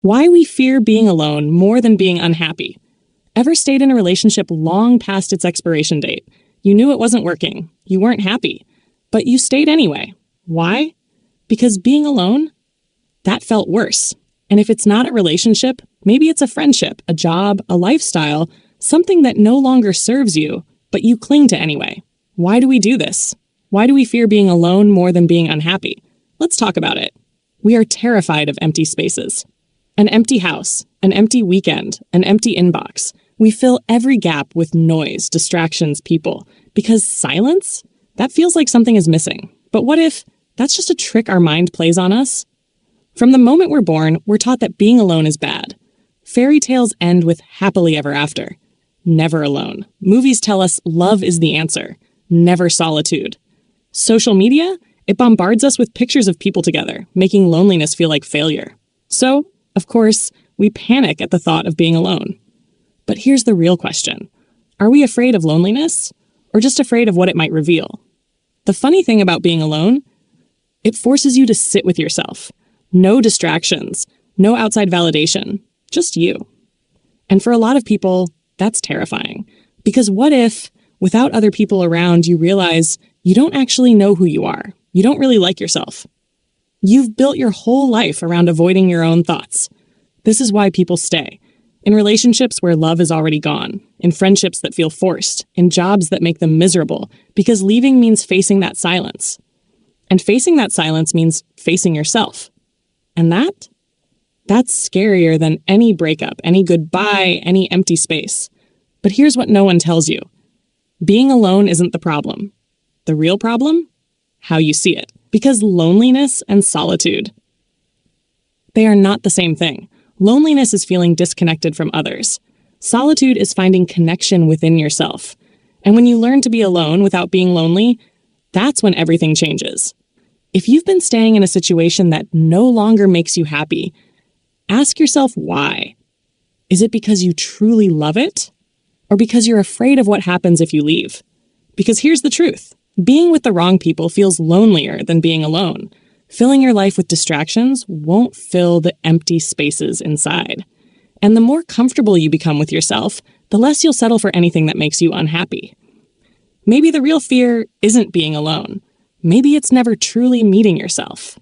Why we fear being alone more than being unhappy. Ever stayed in a relationship long past its expiration date? You knew it wasn't working. You weren't happy. But you stayed anyway. Why? Because being alone, that felt worse. And if it's not a relationship, maybe it's a friendship, a job, a lifestyle, something that no longer serves you, but you cling to anyway. Why do we do this? Why do we fear being alone more than being unhappy? Let's talk about it. We are terrified of empty spaces. An empty house, an empty weekend, an empty inbox. We fill every gap with noise, distractions, people. Because silence? That feels like something is missing. But what if that's just a trick our mind plays on us? From the moment we're born, we're taught that being alone is bad. Fairy tales end with happily ever after. Never alone. Movies tell us love is the answer. Never solitude. Social media? It bombards us with pictures of people together, making loneliness feel like failure. So, of course, we panic at the thought of being alone. But here's the real question. Are we afraid of loneliness, or just afraid of what it might reveal? The funny thing about being alone, it forces you to sit with yourself. No distractions, no outside validation, just you. And for a lot of people, that's terrifying. Because what if, without other people around, you realize you don't actually know who you are? You don't really like yourself. You've built your whole life around avoiding your own thoughts. This is why people stay. In relationships where love is already gone, in friendships that feel forced, in jobs that make them miserable, because leaving means facing that silence. And facing that silence means facing yourself. And that's scarier than any breakup, any goodbye, any empty space. But here's what no one tells you. Being alone isn't the problem. The real problem? How you see it. Because loneliness and solitude, they are not the same thing. Loneliness is feeling disconnected from others. Solitude is finding connection within yourself. And when you learn to be alone without being lonely, that's when everything changes. If you've been staying in a situation that no longer makes you happy, ask yourself why. Is it because you truly love it? Or because you're afraid of what happens if you leave? Because here's the truth. Being with the wrong people feels lonelier than being alone. Filling your life with distractions won't fill the empty spaces inside. And the more comfortable you become with yourself, the less you'll settle for anything that makes you unhappy. Maybe the real fear isn't being alone. Maybe it's never truly meeting yourself.